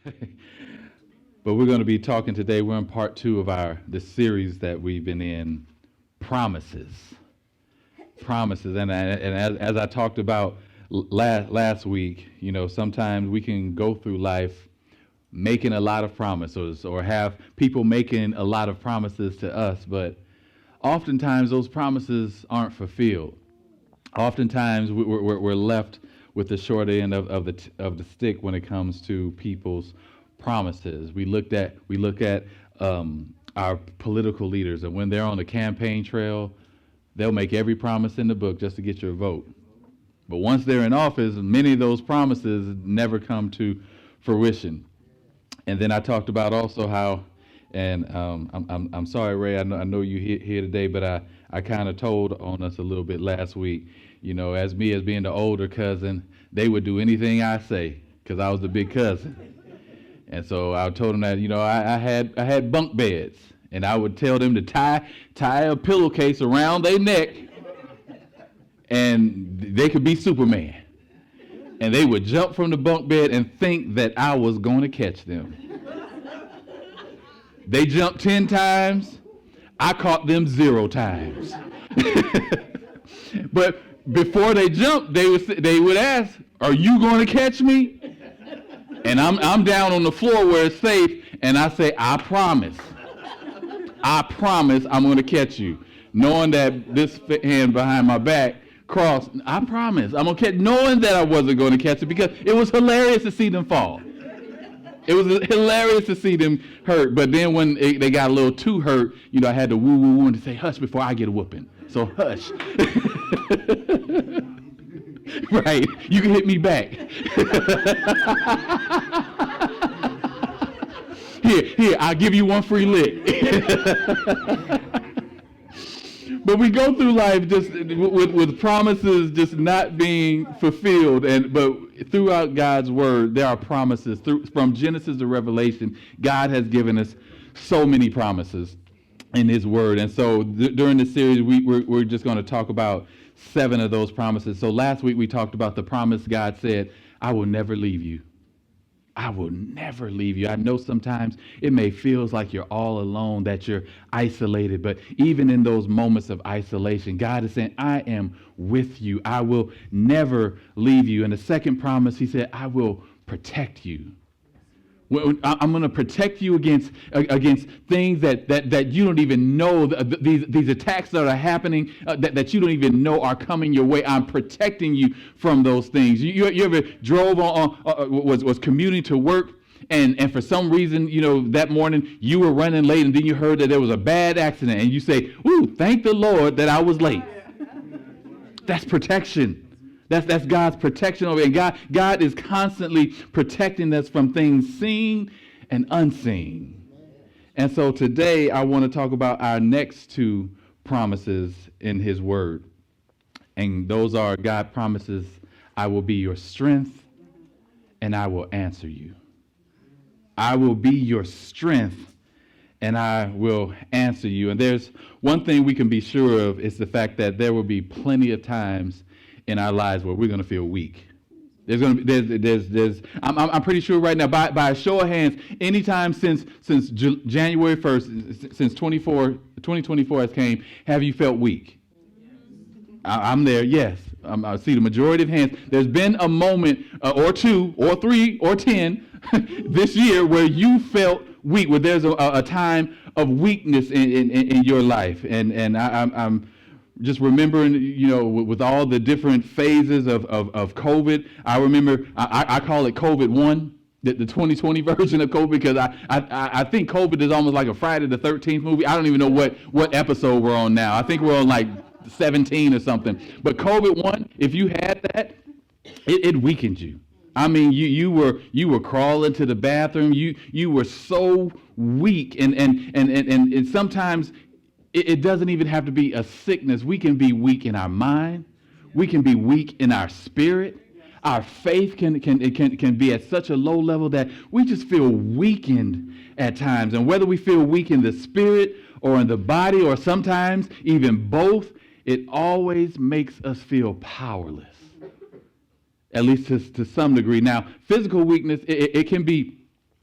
But we're going to be talking today. We're in part two of the series that we've been in, promises. Promises. And as I talked about last week, sometimes we can go through life making a lot of promises or have people making a lot of promises to us, but oftentimes those promises aren't fulfilled. Oftentimes we're left with the short end of the stick when it comes to people's promises. We look at our political leaders, and when they're on the campaign trail, they'll make every promise in the book just to get your vote. But once they're in office, many of those promises never come to fruition. And then I talked about also how, and I'm sorry, Ray, I know you here today, but I kind of told on us a little bit last week. As me as being the older cousin, they would do anything I say because I was the big cousin. And so I told them that I had bunk beds, and I would tell them to tie a pillowcase around their neck, and they could be Superman. And they would jump from the bunk bed and think that I was going to catch them. They jumped 10 times. I caught them 0 times. But before they jumped, they would ask, "Are you going to catch me?" And I'm down on the floor where it's safe, and I say, "I promise. I promise I'm going to catch you." Knowing that this hand behind my back crossed, I promise I'm going to catch, knowing that I wasn't going to catch it because it was hilarious to see them fall. It was hilarious to see them hurt. But then when they got a little too hurt, I had to woo and to say, "Hush before I get a whooping." So hush. Right. You can hit me back. Here, I'll give you one free lick. But we go through life just with promises just not being fulfilled, but throughout God's word, there are promises. From Genesis to Revelation, God has given us so many promises in His word. And so during this series, we're just going to talk about 7 of those promises. So last week we talked about the promise God said, "I will never leave you. I will never leave you." I know sometimes it may feel like you're all alone, that you're isolated, but even in those moments of isolation, God is saying, "I am with you. I will never leave you." And the second promise, He said, "I will protect you. I'm going to protect you against things that you don't even know, these attacks that are happening that you don't even know are coming your way. I'm protecting you from those things." You ever drove was commuting to work, and for some reason, that morning you were running late, and then you heard that there was a bad accident, and you say, "Ooh, thank the Lord that I was late." That's protection. That's God's protection over it. And God is constantly protecting us from things seen and unseen. And so today I want to talk about our next 2 promises in His word. And those are, God promises, "I will be your strength and I will answer you." I will be your strength and I will answer you. And there's one thing we can be sure of, is the fact that there will be plenty of times in our lives where we're going to feel weak. I'm pretty sure right now, by a show of hands, anytime since January 1st, since 2024 has came, have you felt weak? I'm there, yes. I see the majority of hands. There's been a moment or 2 or 3 or 10 this year where you felt weak, where there's a time of weakness in your life. And I'm just remembering, with all the different phases of COVID. I remember, I call it COVID-1, the 2020 version of COVID, because I think COVID is almost like a Friday the 13th movie. I don't even know what episode we're on now. I think we're on like 17 or something. But COVID-1, if you had that, it weakened you. I mean, you were crawling to the bathroom. You were so weak, and sometimes it doesn't even have to be a sickness. We can be weak in our mind. We can be weak in our spirit. Our faith can be at such a low level that we just feel weakened at times. And whether we feel weak in the spirit or in the body, or sometimes even both, it always makes us feel powerless, at least to some degree. Now, physical weakness, it can be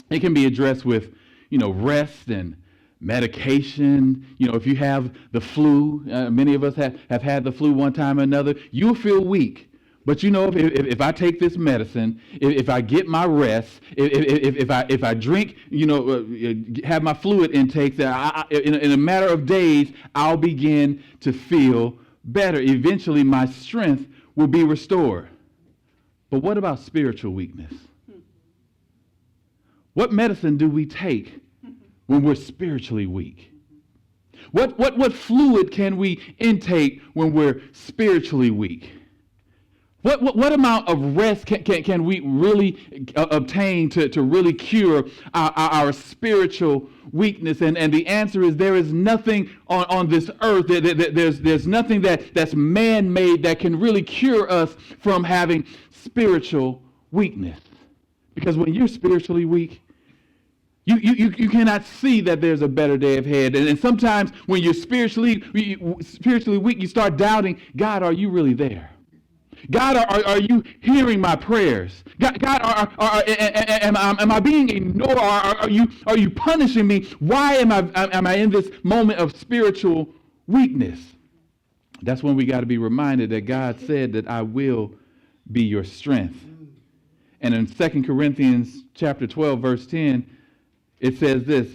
It can be addressed with, rest and medication. If you have the flu, many of us have had the flu one time or another, you'll feel weak. But if I take this medicine, if I get my rest, if I drink, have my fluid intakes, in a matter of days, I'll begin to feel better. Eventually, my strength will be restored. But what about spiritual weakness? What medicine do we take when we're spiritually weak? What fluid can we intake when we're spiritually weak? What amount of rest can we really obtain to really cure our spiritual weakness? And the answer is there is nothing on this earth, there's nothing that's man-made that can really cure us from having spiritual weakness. Because when you're spiritually weak, you cannot see that there's a better day ahead. And sometimes when you're spiritually weak, you start doubting, God, are you really there? God, are you hearing my prayers? God, am I being ignored? Are you punishing me? Why am I in this moment of spiritual weakness? That's when we got to be reminded that God said that I will be your strength. And in 2 Corinthians chapter 12, verse 10, it says this.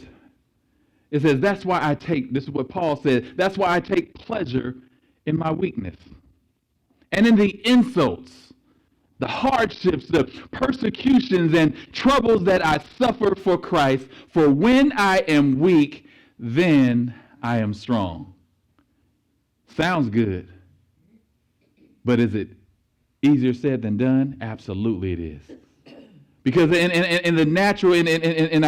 It says, this is what Paul said, that's why I take pleasure in my weakness. And in the insults, the hardships, the persecutions and troubles that I suffer for Christ, for when I am weak, then I am strong. Sounds good. But is it easier said than done? Absolutely it is. Because in the natural, in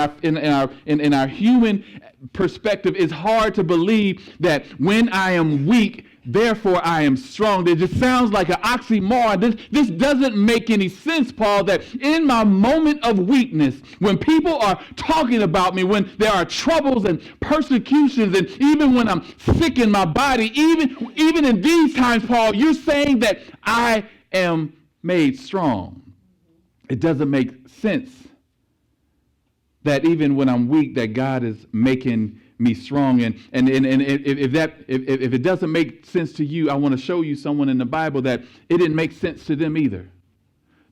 our human perspective, it's hard to believe that when I am weak, therefore I am strong. It just sounds like an oxymoron. This doesn't make any sense, Paul, that in my moment of weakness, when people are talking about me, when there are troubles and persecutions, and even when I'm sick in my body, even in these times, Paul, you're saying that I am made strong. It doesn't make sense that even when I'm weak, that God is making me strong. And if it doesn't make sense to you, I want to show you someone in the Bible that it didn't make sense to them either.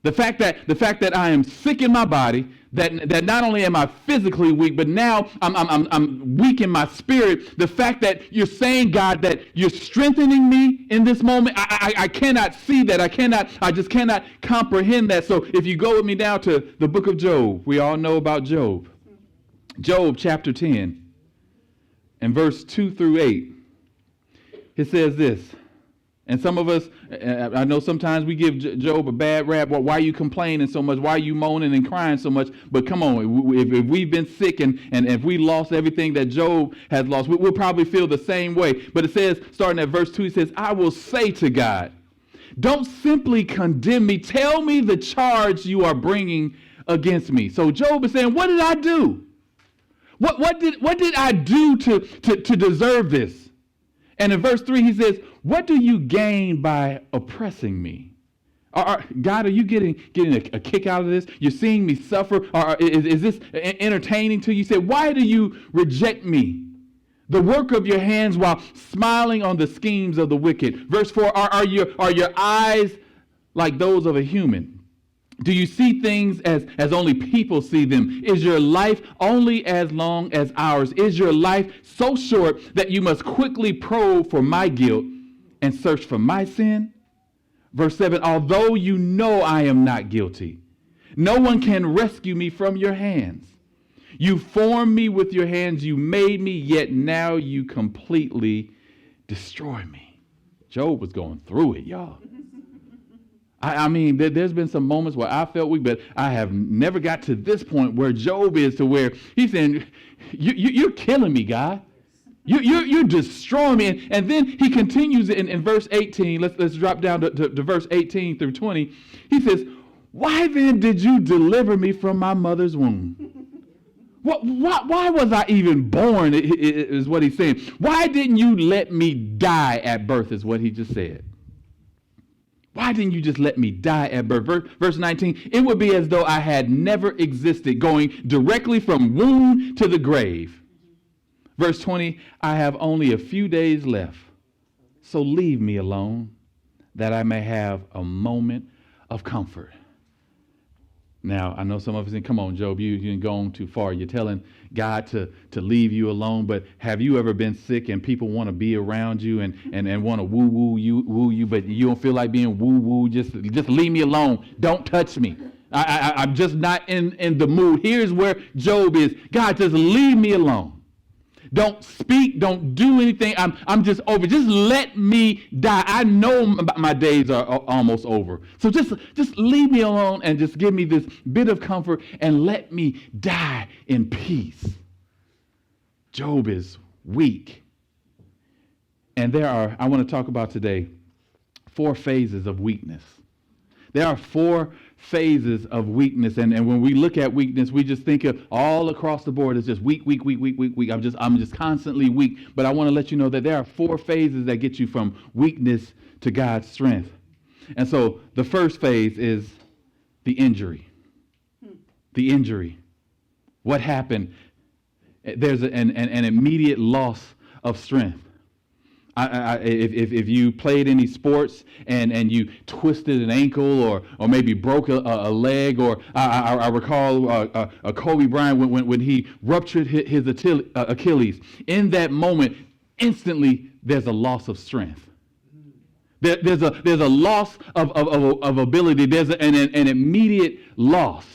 The fact that I am sick in my body, that not only am I physically weak, but now I'm weak in my spirit. The fact that you're saying, God, that you're strengthening me in this moment, I cannot see that. I just cannot comprehend that. So if you go with me now to the book of Job, we all know about Job. Job chapter 10 and verse 2 through 8. It says this. And some of us, I know sometimes we give Job a bad rap. Why are you complaining so much? Why are you moaning and crying so much? But come on, if we've been sick and if we lost everything that Job has lost, we'll probably feel the same way. But it says, starting at verse 2, it says, I will say to God, don't simply condemn me. Tell me the charge you are bringing against me. So Job is saying, what did I do? What did I do to deserve this? And in verse 3, he says, what do you gain by oppressing me? God, are you getting a kick out of this? You're seeing me suffer? Or is this entertaining to you? You say, why do you reject me? The work of your hands while smiling on the schemes of the wicked. Verse 4, are your eyes like those of a human? Do you see things as only people see them? Is your life only as long as ours? Is your life so short that you must quickly probe for my guilt and search for my sin? Verse 7, although you know I am not guilty, no one can rescue me from your hands. You formed me with your hands, you made me, yet now you completely destroy me. Job was going through it, y'all. I mean, there's been some moments where I felt weak, but I have never got to this point where Job is, to where he's saying, you're killing me, God. You're destroying me. And then he continues in verse 18. Let's drop down to verse 18 through 20. He says, why then did you deliver me from my mother's womb? Why was I even born, is what he's saying. Why didn't you let me die at birth, is what he just said. Why didn't you just let me die at birth? Verse 19, it would be as though I had never existed, going directly from womb to the grave. Verse 20, I have only a few days left, so leave me alone, that I may have a moment of comfort. Now, I know some of us think, come on, Job, you didn't go on too far. You're telling God to leave you alone, but have you ever been sick and people want to be around you and want to woo you, but you don't feel like being woo? Just leave me alone. Don't touch me. I'm just not in the mood. Here's where Job is. God, just leave me alone. Don't speak. Don't do anything. I'm just over. Just let me die. I know my days are almost over. So just leave me alone and just give me this bit of comfort and let me die in peace. Job is weak. And I want to talk about today 4 phases of weakness. There are 4 phases of weakness, and when we look at weakness, we just think of all across the board. It's just weak. I'm just constantly weak. But I want to let you know that there are 4 phases that get you from weakness to God's strength. And so the first phase is the injury. The injury. What happened? There's an immediate loss of strength. If you played any sports and you twisted an ankle or maybe broke a leg, or I recall Kobe Bryant when he ruptured his Achilles. In that moment, instantly there's a loss of strength. There's a loss of ability. There's an immediate loss.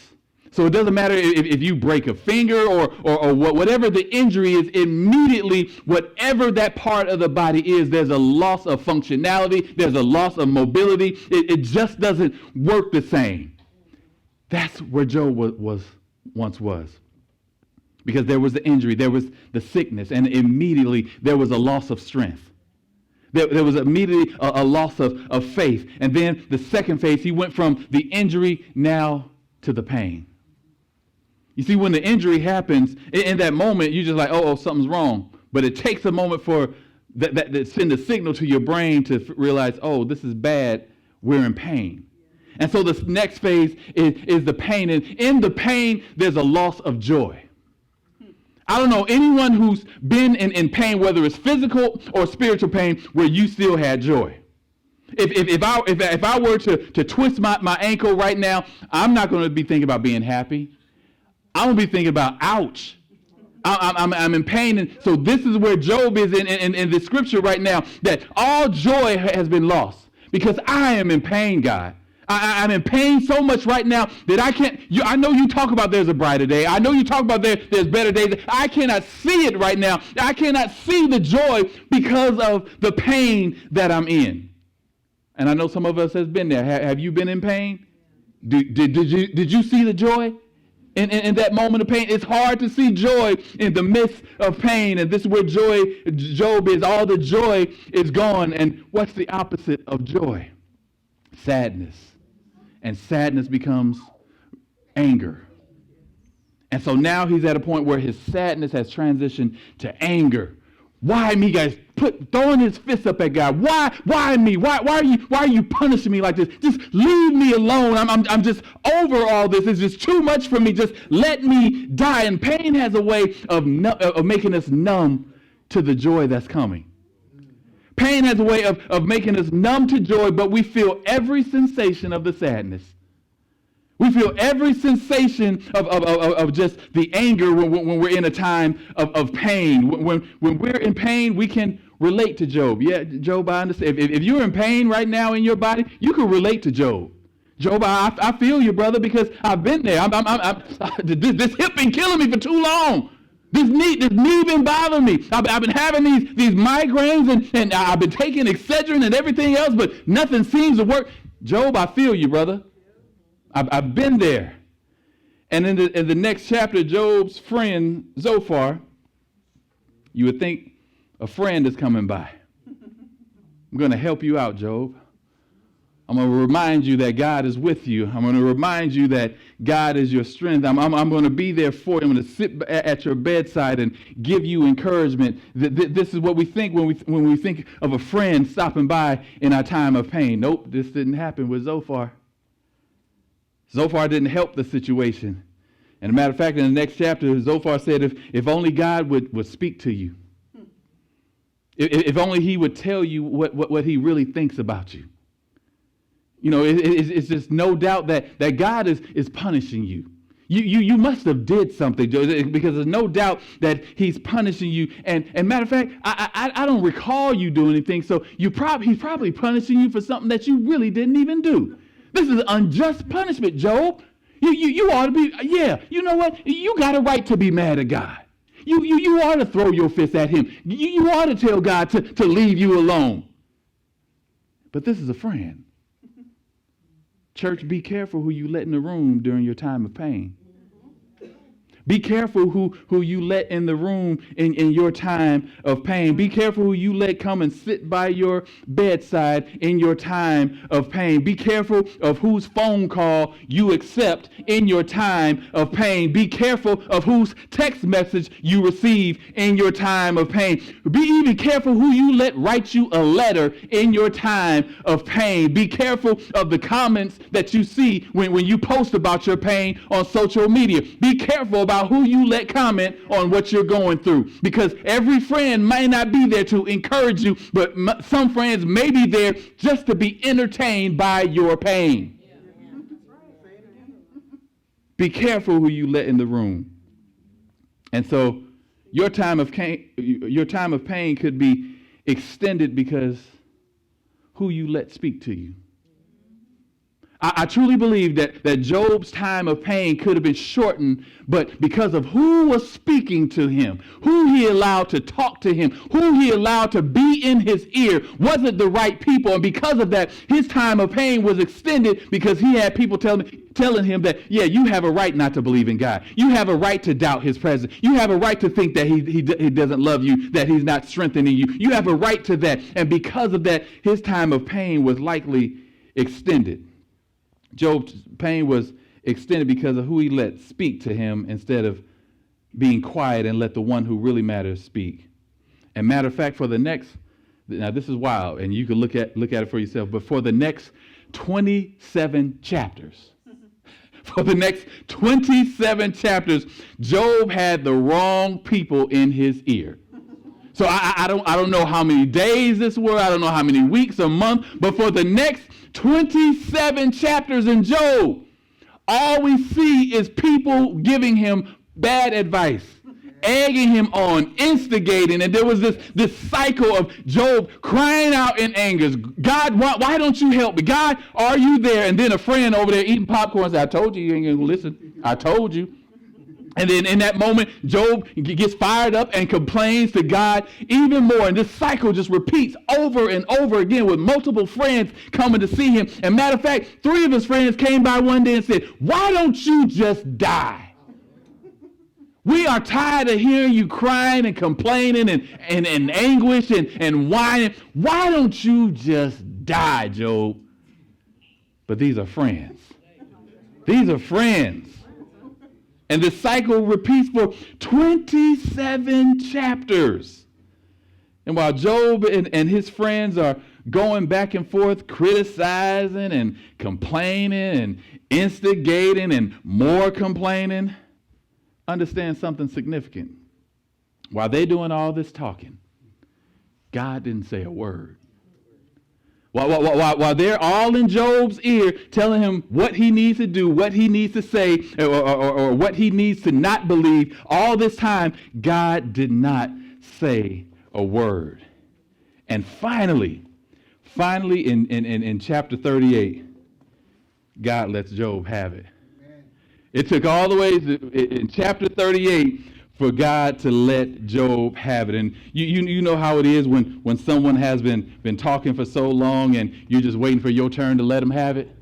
So it doesn't matter if you break a finger or whatever the injury is, immediately, whatever that part of the body is, there's a loss of functionality, there's a loss of mobility. It just doesn't work the same. That's where Job once was. Because there was the injury, there was the sickness, and immediately there was a loss of strength. There was immediately a loss of faith. And then the second phase, he went from the injury now to the pain. You see, when the injury happens, in that moment, you're just like, oh, something's wrong. But it takes a moment for that send a signal to your brain to realize, oh, this is bad. We're in pain. And so the next phase is the pain. And in the pain, there's a loss of joy. I don't know anyone who's been in pain, whether it's physical or spiritual pain, where you still had joy. If I were to twist my ankle right now, I'm not going to be thinking about being happy. I'm going to be thinking about, ouch. I'm in pain. And so this is where Job is in the scripture right now, that all joy has been lost because I am in pain, God. I'm in pain so much right now that I can't. I know you talk about there's a brighter day. I know you talk about there's better days. I cannot see it right now. I cannot see the joy because of the pain that I'm in. And I know some of us has been there. Have you been in pain? Did you see the joy? In that moment of pain, it's hard to see joy in the midst of pain. And this is where Job is. All the joy is gone. And what's the opposite of joy? Sadness. And sadness becomes anger. And so now he's at a point where his sadness has transitioned to anger. Why me, guys? Throwing his fist up at God. Why me? Why are you punishing me like this? Just leave me alone. I'm just over all this. It's just too much for me. Just let me die. And pain has a way of making us numb to the joy that's coming. Pain has a way of making us numb to joy, but we feel every sensation of the sadness. We feel every sensation of just the anger when we're in a time of pain. When we're in pain, we can relate to Job. Yeah, Job, I understand. If you're in pain right now in your body, you can relate to Job. Job, I feel you, brother, because I've been there. This hip been killing me for too long. This knee been bothering me. I've been having these migraines and I've been taking Excedrin and everything else, but nothing seems to work. Job, I feel you, brother. I've been there. And in the next chapter, Job's friend, Zophar, you would think a friend is coming by. I'm going to help you out, Job. I'm going to remind you that God is with you. I'm going to remind you that God is your strength. I'm going to be there for you. I'm going to sit at your bedside and give you encouragement. This is what we think when we think of a friend stopping by in our time of pain. Nope, this didn't happen with Zophar. Zophar didn't help the situation. And a matter of fact, in the next chapter, Zophar said, if only God would speak to you. If only he would tell you what he really thinks about you. You know, it's just no doubt that God is punishing you. You must have did something, because there's no doubt that he's punishing you. And matter of fact, I don't recall you doing anything, so he's probably punishing you for something that you really didn't even do. This is unjust punishment, Job. You ought to be, you know what? You got a right to be mad at God. You ought to throw your fist at him. You ought to tell God to leave you alone. But this is a friend. Church, be careful who you let in the room during your time of pain. Be careful who you let in the room in your time of pain. Be careful who you let come and sit by your bedside in your time of pain. Be careful of whose phone call you accept in your time of pain. Be careful of whose text message you receive in your time of pain. Be even careful who you let write you a letter in your time of pain. Be careful of the comments that you see when you post about your pain on social media. Be careful about who you let comment on what you're going through, because every friend may not be there to encourage you, but some friends may be there just to be entertained by your pain. Be careful who you let in the room. And so your time of pain could be extended because who you let speak to you. I truly believe that Job's time of pain could have been shortened, but because of who was speaking to him, who he allowed to talk to him, who he allowed to be in his ear, wasn't the right people. And because of that, his time of pain was extended because he had people telling him that, you have a right not to believe in God. You have a right to doubt his presence. You have a right to think that he doesn't love you, that he's not strengthening you. You have a right to that. And because of that, his time of pain was likely extended. Job's pain was extended because of who he let speak to him instead of being quiet and let the one who really matters speak. And matter of fact, now this is wild, and you can look at it for yourself, but for the next 27 chapters, Job had the wrong people in his ear. So I don't know how many days this were, I don't know how many weeks or months, but for the next 27 chapters in Job, all we see is people giving him bad advice, egging him on, instigating. And there was this cycle of Job crying out in anger. God, why don't you help me? God, are you there? And then a friend over there eating popcorn said, I told you ain't going to listen. I told you. And then in that moment, Job gets fired up and complains to God even more. And this cycle just repeats over and over again with multiple friends coming to see him. And matter of fact, 3 of his friends came by one day and said, why don't you just die? We are tired of hearing you crying and complaining and anguish and whining. Why don't you just die, Job? But these are friends. These are friends. And the cycle repeats for 27 chapters. And while Job and his friends are going back and forth, criticizing and complaining and instigating and more complaining, understand something significant. While they're doing all this talking, God didn't say a word. While they're all in Job's ear telling him what he needs to do, what he needs to say, or what he needs to not believe, all this time, God did not say a word. And finally, in chapter 38, God lets Job have it. It took all the way in chapter 38 for God to let Job have it. And you know how it is when someone has been talking for so long and you're just waiting for your turn to let them have it.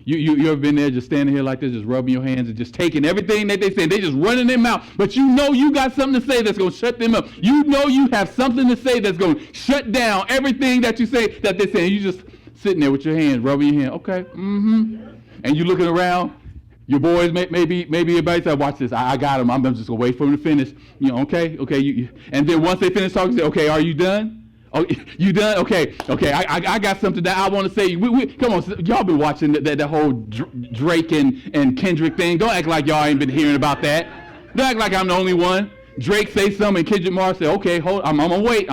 You ever been there just standing here like this, just rubbing your hands and just taking everything that they say. They just running their mouth. But you know you got something to say that's going to shut them up. You know you have something to say that's going to shut down everything that you say that they say. You just sitting there with your hands, rubbing your hand. Okay, And you looking around. Your boys, maybe everybody said, watch this. I got them. I'm just going to wait for them to finish. Okay. And then once they finish talking, say, okay, are you done? Oh, you done? Okay. I got something that I want to say. Come on, y'all been watching that whole Drake and Kendrick thing. Don't act like y'all ain't been hearing about that. Don't act like I'm the only one. Drake say something, and Kendrick Lamar say, okay, hold on, I'm gonna wait.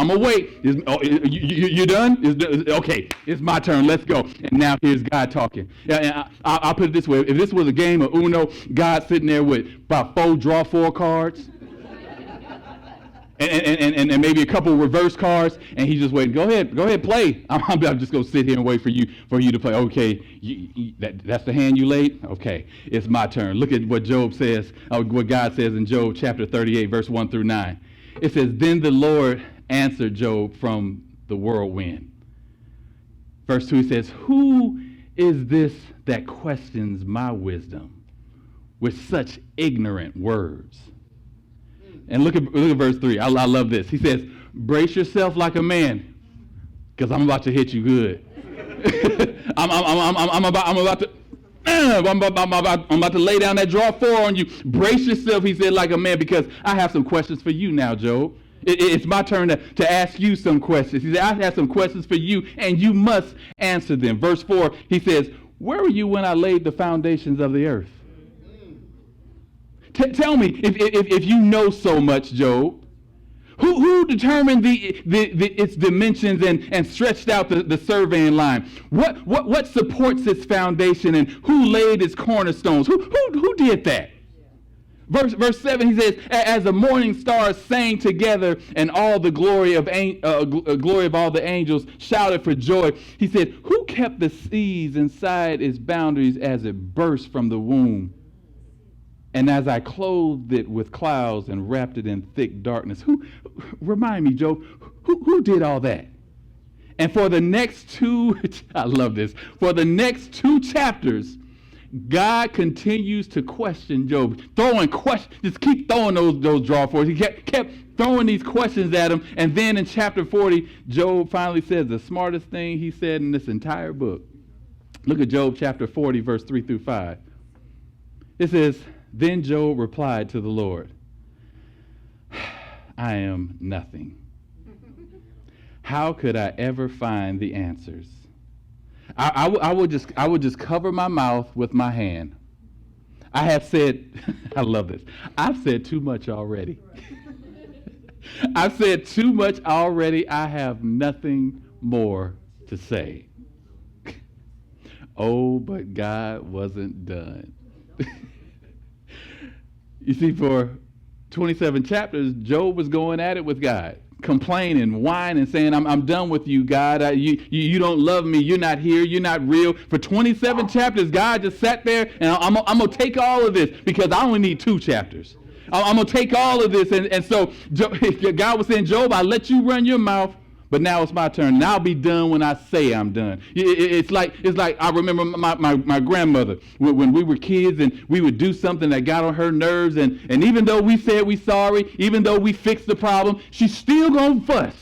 You done? Okay, it's my turn, let's go. And now here's God talking. And I'll put it this way. If this was a game of Uno, God sitting there with about 4 draw 4 cards, and maybe a couple reverse cards, and he's just waiting. Go ahead, play. I'm just gonna sit here and wait for you to play. Okay, that's the hand you laid. Okay, it's my turn. Look at what Job says. What God says in Job chapter 38, verse 1 through 9. It says, "Then the Lord answered Job from the whirlwind." Verse 2 says, "Who is this that questions my wisdom with such ignorant words?" And look at verse 3. I love this. He says, "Brace yourself like a man, because I'm about to hit you good." I'm about to lay down that draw 4 on you. Brace yourself, he said, like a man, because I have some questions for you now, Job. It's my turn to ask you some questions. He said, I have some questions for you, and you must answer them. Verse 4, he says, "Where were you when I laid the foundations of the earth?" Tell me, if you know so much, Job, who determined its dimensions and stretched out the surveying line? What supports its foundation, and who laid its cornerstones? Who did that? Verse 7, he says, "As the morning stars sang together, and all the glory of all the angels shouted for joy." He said, "Who kept the seas inside its boundaries as it burst from the womb? And as I clothed it with clouds and wrapped it in thick darkness." Remind me, Job, who did all that? And for the next 2, I love this, for the next 2 chapters, God continues to question Job, throwing questions, just keep throwing those draw fours. He kept throwing these questions at him. And then in chapter 40, Job finally says the smartest thing he said in this entire book. Look at Job chapter 40, verse 3 through 5. It says, "Then Job replied to the Lord, I am nothing. How could I ever find the answers? I would just cover my mouth with my hand. I have said," I love this, "I've said too much already. I've said too much already. I have nothing more to say." Oh, but God wasn't done. You see, for 27 chapters, Job was going at it with God, complaining, whining, saying, I'm done with you, God. You don't love me. You're not here. You're not real. For 27 chapters, God just sat there, and I'm going to take all of this, because I only need 2 chapters. I'm going to take all of this. And so God was saying, "Job, I let you run your mouth, but now it's my turn, and I'll be done when I say I'm done." It's like I remember my grandmother when we were kids, and we would do something that got on her nerves, and even though we said we sorry, even though we fixed the problem, she's still gonna fuss.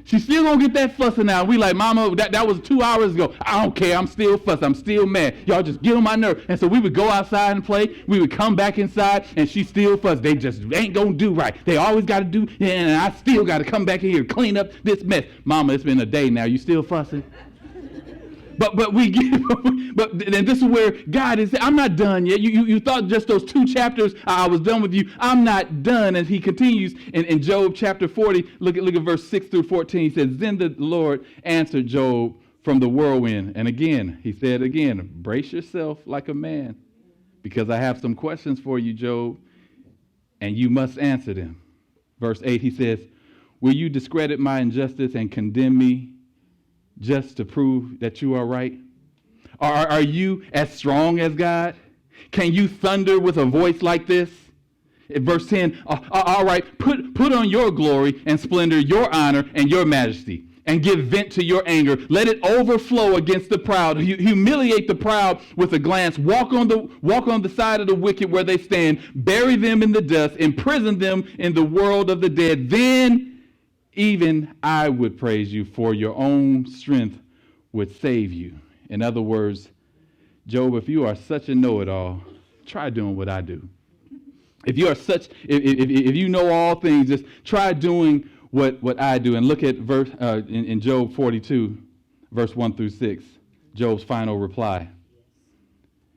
She's still gonna get that fussing out. We like, "Mama, that was 2 hours ago. I don't care. I'm still fussing. I'm still mad. Y'all just get on my nerve." And so we would go outside and play. We would come back inside, and she still fuss. They just ain't gonna do right. They always got to do, and I still got to come back in here and clean up this mess. "Mama, it's been a day now. You still fussing?" But we get, but and this is where God is. "I'm not done yet. You thought just those 2 chapters I was done with you. I'm not done." And he continues in Job chapter 40. Look at verse 6 through 14. He says, "Then the Lord answered Job from the whirlwind." And again, he said again, "Brace yourself like a man, because I have some questions for you, Job, and you must answer them." Verse 8, he says, "Will you discredit my injustice and condemn me just to prove that you are right? Are you as strong as God? Can you thunder with a voice like this?" In verse 10, "All right, put on your glory and splendor, your honor and your majesty, and give vent to your anger. Let it overflow against the proud. Humiliate the proud with a glance. Walk on the side of the wicked where they stand. Bury them in the dust. Imprison them in the world of the dead. Then even I would praise you, for your own strength would save you. In other words, Job, if you are such a know-it-all, try doing what I do. If you are such, if you know all things, just try doing what I do. And look at verse in Job 42, verse 1 through 6, Job's final reply.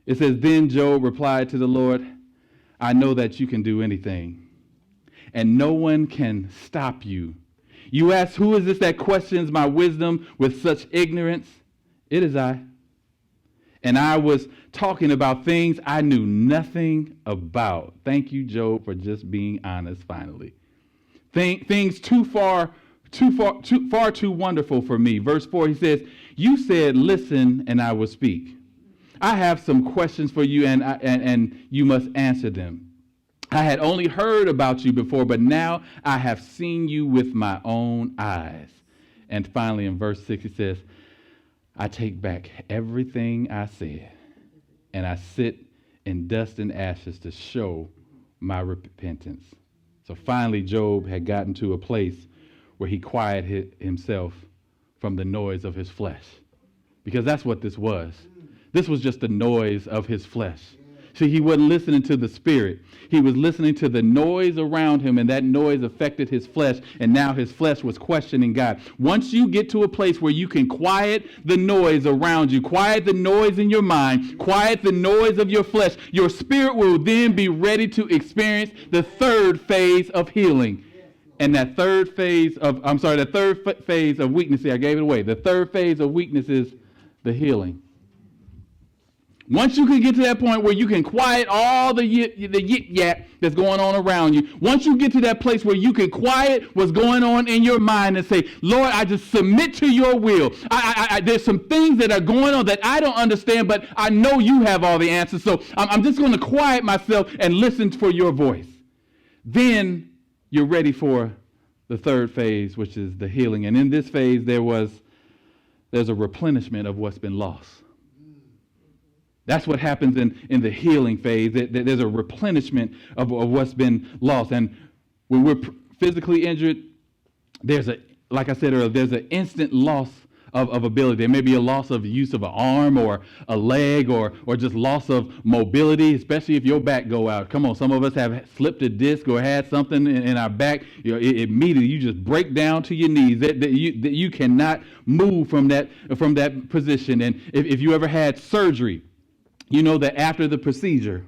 It says, then Job replied to the Lord, I know that you can do anything, and no one can stop you. You ask, who is this that questions my wisdom with such ignorance? It is I. And I was talking about things I knew nothing about. Thank you, Job, for just being honest finally. Things far too wonderful for me. Verse 4, he says, you said, listen, and I will speak. I have some questions for you, and you must answer them. I had only heard about you before, but now I have seen you with my own eyes. And finally, in verse 6, he says, I take back everything I said, and I sit in dust and ashes to show my repentance. So finally, Job had gotten to a place where he quieted himself from the noise of his flesh, because that's what this was. This was just the noise of his flesh. See, he wasn't listening to the Spirit. He was listening to the noise around him, and that noise affected his flesh, and now his flesh was questioning God. Once you get to a place where you can quiet the noise around you, quiet the noise in your mind, quiet the noise of your flesh, your spirit will then be ready to experience the third phase of healing. And that third phase of weakness, I gave it away. The third phase of weakness is the healing. Once you can get to that point where you can quiet all the yik-yak that's going on around you, once you get to that place where you can quiet what's going on in your mind and say, Lord, I just submit to your will. There's some things that are going on that I don't understand, but I know you have all the answers. So I'm just going to quiet myself and listen for your voice. Then you're ready for the third phase, which is the healing. And in this phase, there's a replenishment of what's been lost. That's what happens in the healing phase. There's a replenishment of what's been lost. And when we're physically injured, like I said earlier, there's an instant loss of ability. There may be a loss of use of an arm or a leg or just loss of mobility, especially if your back go out. Come on, some of us have slipped a disc or had something in our back. Immediately you just break down to your knees. That you cannot move from that position. And if you ever had surgery, you know that after the procedure,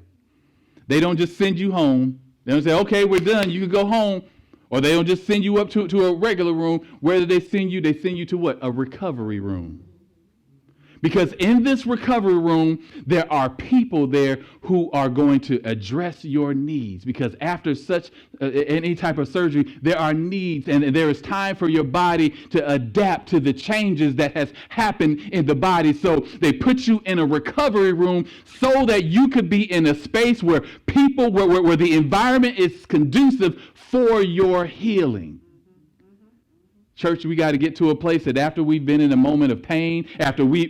they don't just send you home. They don't say, okay, we're done, you can go home. Or they don't just send you up to a regular room. Where do they send you? They send you to what? A recovery room. Because in this recovery room, there are people there who are going to address your needs. Because after such any type of surgery, there are needs, and there is time for your body to adapt to the changes that has happened in the body. So they put you in a recovery room so that you could be in a space where people, where the environment is conducive for your healing. Church, we got to get to a place that after we've been in a moment of pain, after we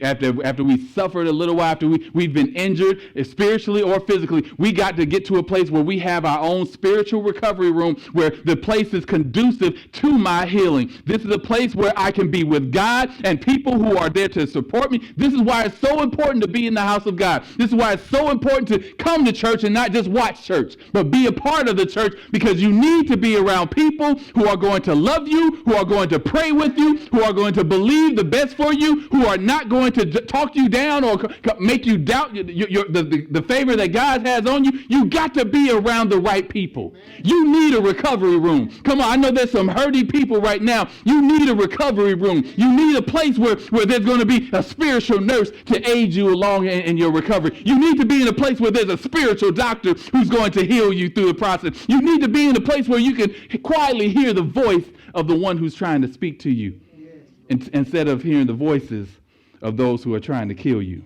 suffered a little while, after we've been injured, spiritually or physically, we got to get to a place where we have our own spiritual recovery room, where the place is conducive to my healing. This is a place where I can be with God and people who are there to support me. This is why it's so important to be in the house of God. This is why it's so important to come to church and not just watch church, but be a part of the church, because you need to be around people who are going to love you, who are going to pray with you, who are going to believe the best for you, who are not going to talk you down or make you doubt the favor that God has on you. You got to be around the right people. You need a recovery room. Come on, I know there's some hurting people right now. You need a recovery room. You need a place where there's going to be a spiritual nurse to aid you along in your recovery. You need to be in a place where there's a spiritual doctor who's going to heal you through the process. You need to be in a place where you can quietly hear the voice of the one who's trying to speak to you, instead of hearing the voices of those who are trying to kill you.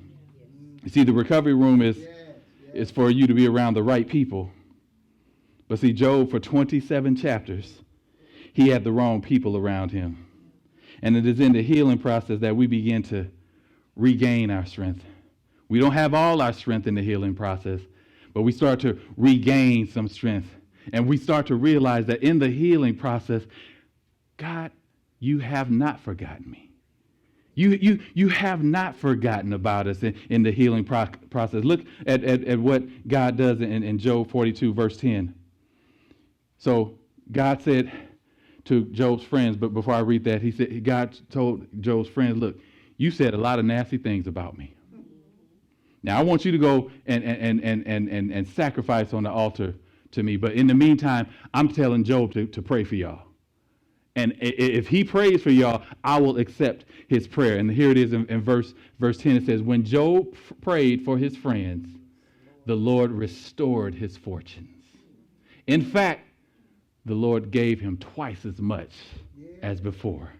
You see, the recovery room is for you to be around the right people. But see, Job, for 27 chapters, he had the wrong people around him. And it is in the healing process that we begin to regain our strength. We don't have all our strength in the healing process, but we start to regain some strength. And we start to realize that in the healing process, God, you have not forgotten me. You have not forgotten about us in the healing process. Look at what God does in Job 42, verse 10. So God said to Job's friends, but before I read that, God told Job's friends, look, you said a lot of nasty things about me. Now I want you to go and sacrifice on the altar to me. But in the meantime, I'm telling Job to pray for y'all. And if he prays for y'all, I will accept his prayer. And here it is in verse 10. It says, when Job prayed for his friends, the Lord restored his fortunes. In fact, the Lord gave him twice as much as before.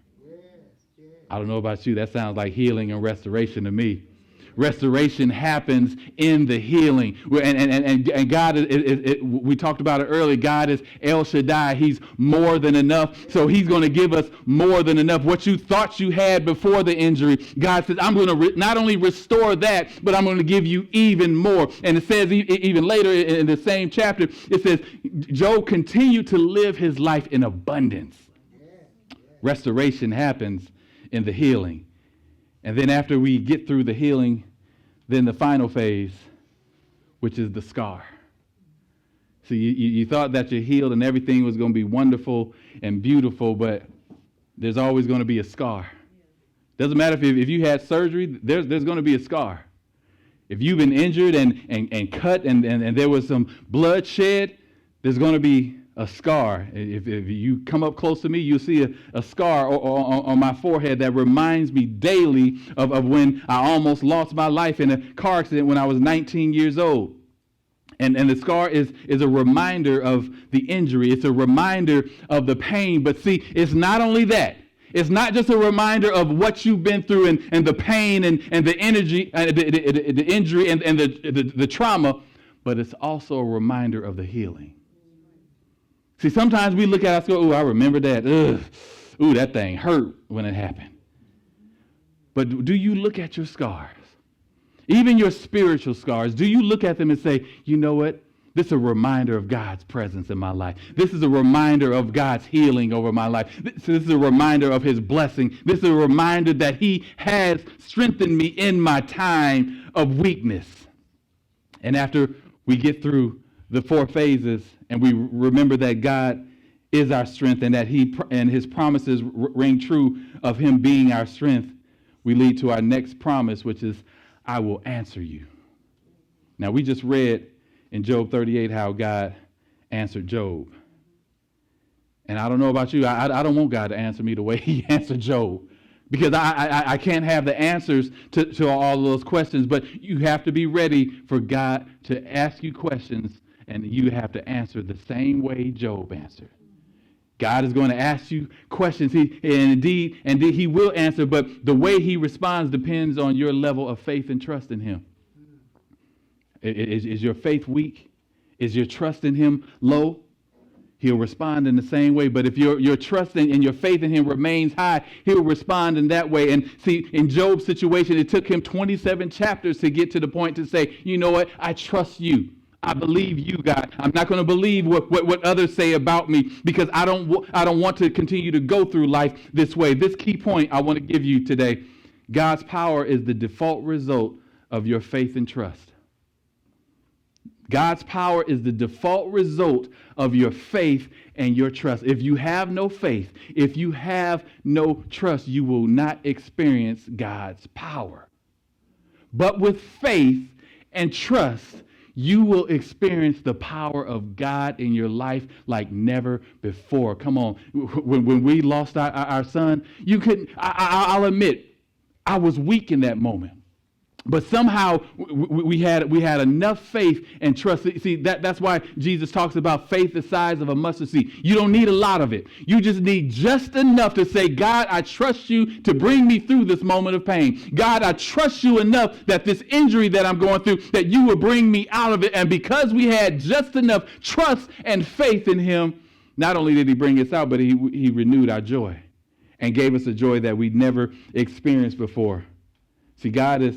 I don't know about you. That sounds like healing and restoration to me. Restoration happens in the healing. And God, we talked about it earlier, God is El Shaddai. He's more than enough. So he's going to give us more than enough. What you thought you had before the injury, God says, I'm going to not only restore that, but I'm going to give you even more. And it says even later in the same chapter, it says, Job continued to live his life in abundance. Restoration happens in the healing. And then after we get through the healing, then the final phase, which is the scar. See, you thought that you're healed and everything was going to be wonderful and beautiful, but there's always going to be a scar. Doesn't matter if you had surgery, there's going to be a scar. If you've been injured and cut and there was some blood shed, there's going to be a scar. If you come up close to me, you'll see a scar on my forehead that reminds me daily of when I almost lost my life in a car accident when I was 19 years old. And the scar is a reminder of the injury. It's a reminder of the pain. But see, it's not only that. It's not just a reminder of what you've been through and the pain and the energy, the injury and the trauma, but it's also a reminder of the healing. See, sometimes we look at us and go, I remember that. Ooh, that thing hurt when it happened. But do you look at your scars? Even your spiritual scars, do you look at them and say, you know what? This is a reminder of God's presence in my life. This is a reminder of God's healing over my life. This is a reminder of his blessing. This is a reminder that he has strengthened me in my time of weakness. And after we get through the 4 phases, and we remember that God is our strength and that his promises ring true of him being our strength, we lead to our next promise, which is, I will answer you. Now, we just read in Job 38 how God answered Job. And I don't know about you. I don't want God to answer me the way he answered Job, because I can't have the answers to all of those questions. But you have to be ready for God to ask you questions, and you have to answer the same way Job answered. God is going to ask you questions, and indeed he will answer, but the way he responds depends on your level of faith and trust in him. Is your faith weak? Is your trust in him low? He'll respond in the same way. But if your trust and your faith in him remains high, he'll respond in that way. And see, in Job's situation, it took him 27 chapters to get to the point to say, you know what? I trust you. I believe you, God. I'm not going to believe what others say about me, because I don't want to continue to go through life this way. This key point I want to give you today: God's power is the default result of your faith and trust. God's power is the default result of your faith and your trust. If you have no faith, if you have no trust, you will not experience God's power. But with faith and trust, you will experience the power of God in your life like never before. Come on. When we lost our son, you couldn't, I'll admit, I was weak in that moment. But somehow we had enough faith and trust. See, that's why Jesus talks about faith the size of a mustard seed. You don't need a lot of it. You just need just enough to say, God, I trust you to bring me through this moment of pain. God, I trust you enough that this injury that I'm going through, that you will bring me out of it. And because we had just enough trust and faith in him, not only did he bring us out, but he renewed our joy and gave us a joy that we'd never experienced before. See, God is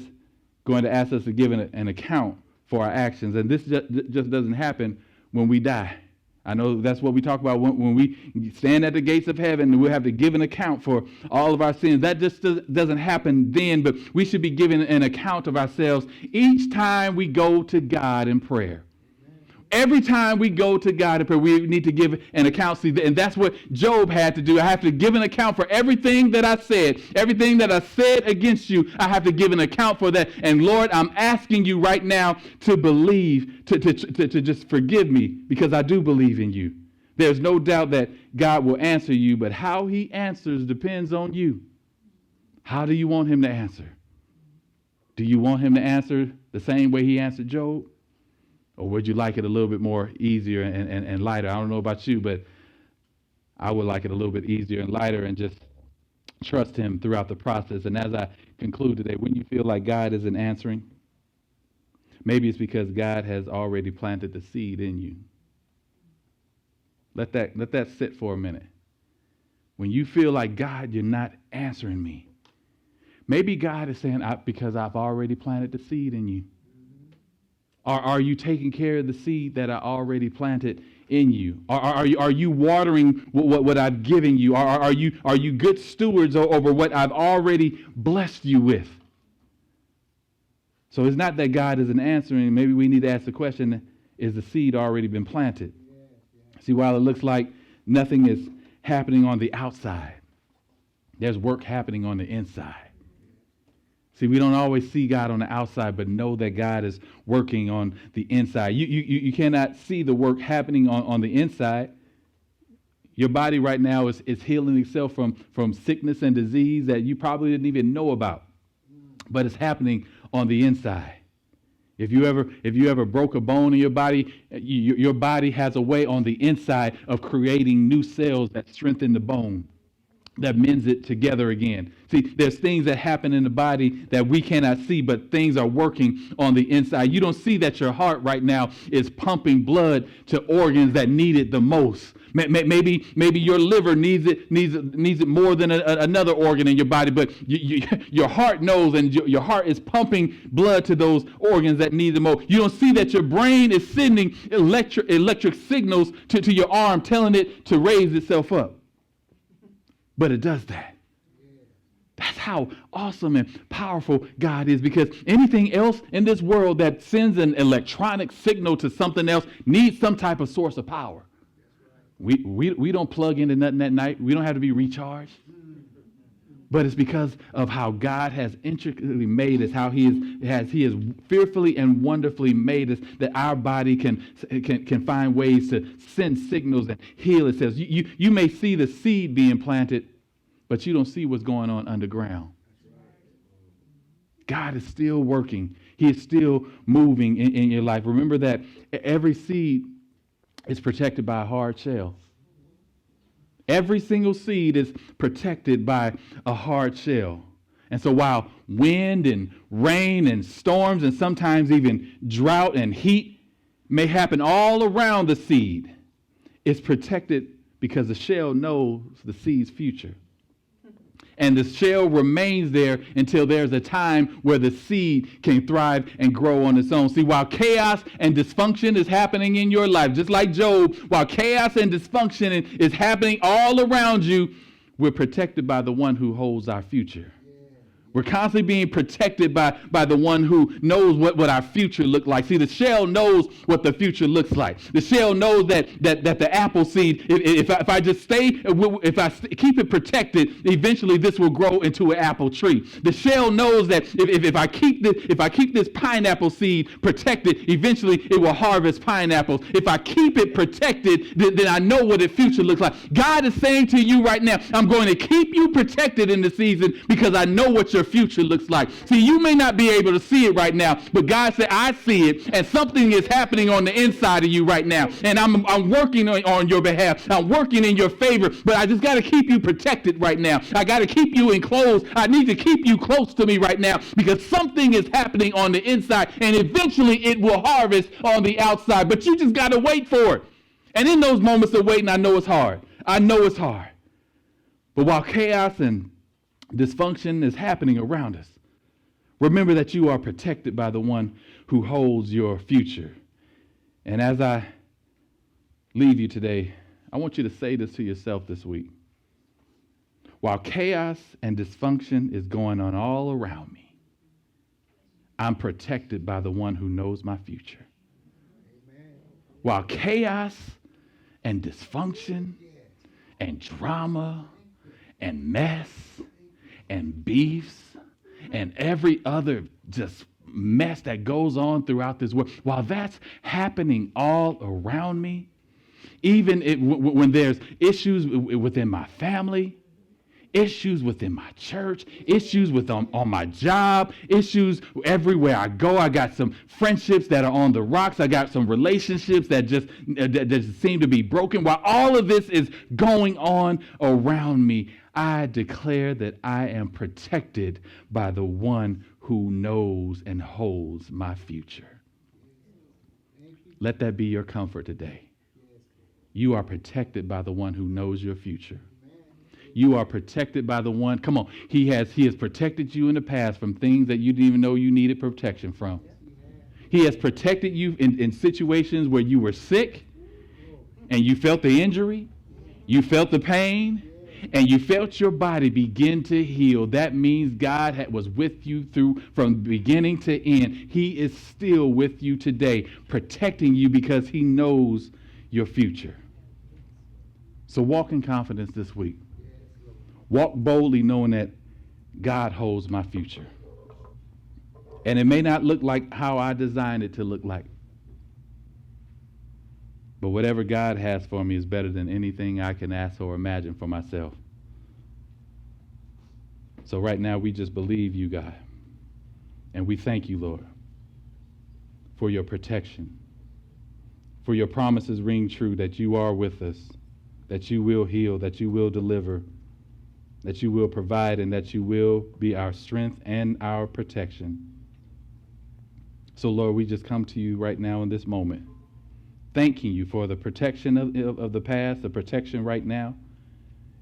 going to ask us to give an account for our actions. And this just doesn't happen when we die. I know that's what we talk about when we stand at the gates of heaven and we have to give an account for all of our sins. That just doesn't happen then, but we should be giving an account of ourselves each time we go to God in prayer. Every time we go to God in prayer, we need to give an account. And that's what Job had to do. I have to give an account for everything that I said. Everything that I said against you, I have to give an account for that. And Lord, I'm asking you right now to believe, to just forgive me, because I do believe in you. There's no doubt that God will answer you, but how he answers depends on you. How do you want him to answer? Do you want him to answer the same way he answered Job? Or would you like it a little bit more easier and lighter? I don't know about you, but I would like it a little bit easier and lighter and just trust him throughout the process. And as I conclude today, when you feel like God isn't answering, maybe it's because God has already planted the seed in you. Let that sit for a minute. When you feel like, God, you're not answering me, maybe God is saying, because I've already planted the seed in you. Are you taking care of the seed that I already planted in you? Are you watering what I've given you? Are you good stewards over what I've already blessed you with? So it's not that God isn't answering. Maybe we need to ask the question, is the seed already been planted? See, while it looks like nothing is happening on the outside, there's work happening on the inside. See, we don't always see God on the outside, but know that God is working on the inside. You cannot see the work happening on the inside. Your body right now is healing itself from sickness and disease that you probably didn't even know about, but it's happening on the inside. If you ever broke a bone in your body, your body has a way on the inside of creating new cells that strengthen the bone, that mends it together again. See, there's things that happen in the body that we cannot see, but things are working on the inside. You don't see that your heart right now is pumping blood to organs that need it the most. Maybe your liver needs it more than another organ in your body, but your heart knows, and your heart is pumping blood to those organs that need the most. You don't see that your brain is sending electric signals to your arm, telling it to raise itself up. But it does that. That's how awesome and powerful God is, because anything else in this world that sends an electronic signal to something else needs some type of source of power. We don't plug into nothing at night. We don't have to be recharged. But it's because of how God has intricately made us, how He has fearfully and wonderfully made us, that our body can find ways to send signals and heal itself. You may see the seed being planted, but you don't see what's going on underground. God is still working. He is still moving in your life. Remember that every seed is protected by a hard shell. Every single seed is protected by a hard shell. And so while wind and rain and storms and sometimes even drought and heat may happen all around the seed, it's protected because the shell knows the seed's future. And the shell remains there until there's a time where the seed can thrive and grow on its own. See, while chaos and dysfunction is happening in your life, just like Job, while chaos and dysfunction is happening all around you, we're protected by the one who holds our future. We're constantly being protected by the one who knows what our future looks like. See, the shell knows what the future looks like. The shell knows that the apple seed, if I keep it protected, eventually this will grow into an apple tree. The shell knows that if I keep this pineapple seed protected, eventually it will harvest pineapples. If I keep it protected, then I know what the future looks like. God is saying to you right now, I'm going to keep you protected in the season because I know what your future looks like. See, you may not be able to see it right now, but God said, I see it, and something is happening on the inside of you right now, and I'm working on your behalf. I'm working in your favor, but I just got to keep you protected right now. I got to keep you enclosed. I need to keep you close to me right now because something is happening on the inside, and eventually it will harvest on the outside, but you just got to wait for it. And in those moments of waiting, I know it's hard. But while chaos and dysfunction is happening around us, remember that you are protected by the one who holds your future. And as I leave you today, I want you to say this to yourself this week. While chaos and dysfunction is going on all around me, I'm protected by the one who knows my future. Amen. While chaos and dysfunction and drama and mess and beefs and every other just mess that goes on throughout this world, while that's happening all around me, even when there's issues within my family, issues within my church, issues on my job, issues everywhere I go. I got some friendships that are on the rocks. I got some relationships that just seem to be broken. While all of this is going on around me, I declare that I am protected by the one who knows and holds my future. Let that be your comfort today. You are protected by the one who knows your future. You are protected by the one. Come on. He has protected you in the past from things that you didn't even know you needed protection from. He has protected you in situations where you were sick and you felt the injury, you felt the pain, and you felt your body begin to heal. That means God was with you from beginning to end. He is still with you today, protecting you because he knows your future. So walk in confidence this week. Walk boldly knowing that God holds my future. And it may not look like how I designed it to look like. But whatever God has for me is better than anything I can ask or imagine for myself. So right now we just believe you, God. And we thank you, Lord, for your protection. For your promises ring true that you are with us, that you will heal, that you will deliver, that you will provide, and that you will be our strength and our protection. So, Lord, we just come to you right now in this moment, thanking you for the protection of the past, the protection right now,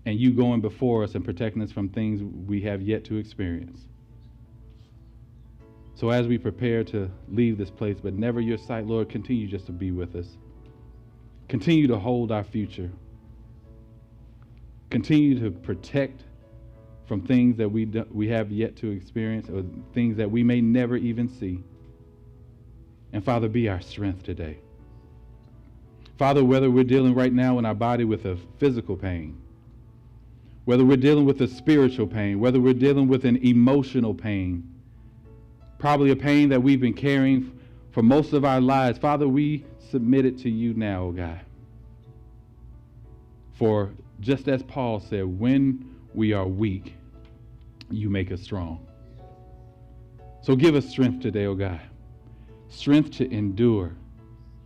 and you going before us and protecting us from things we have yet to experience. So as we prepare to leave this place, but never your sight, Lord, continue just to be with us. Continue to hold our future. Continue to protect from things that we have yet to experience or things that we may never even see. And Father, be our strength today. Father, whether we're dealing right now in our body with a physical pain, whether we're dealing with a spiritual pain, whether we're dealing with an emotional pain, probably a pain that we've been carrying for most of our lives, Father, we submit it to you now, oh God. For just as Paul said, when we are weak, you make us strong. So give us strength today, oh God. Strength to endure.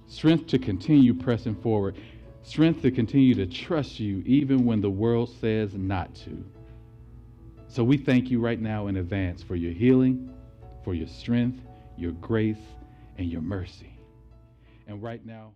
Strength to continue pressing forward. Strength to continue to trust you even when the world says not to. So we thank you right now in advance for your healing, for your strength, your grace, and your mercy. And right now,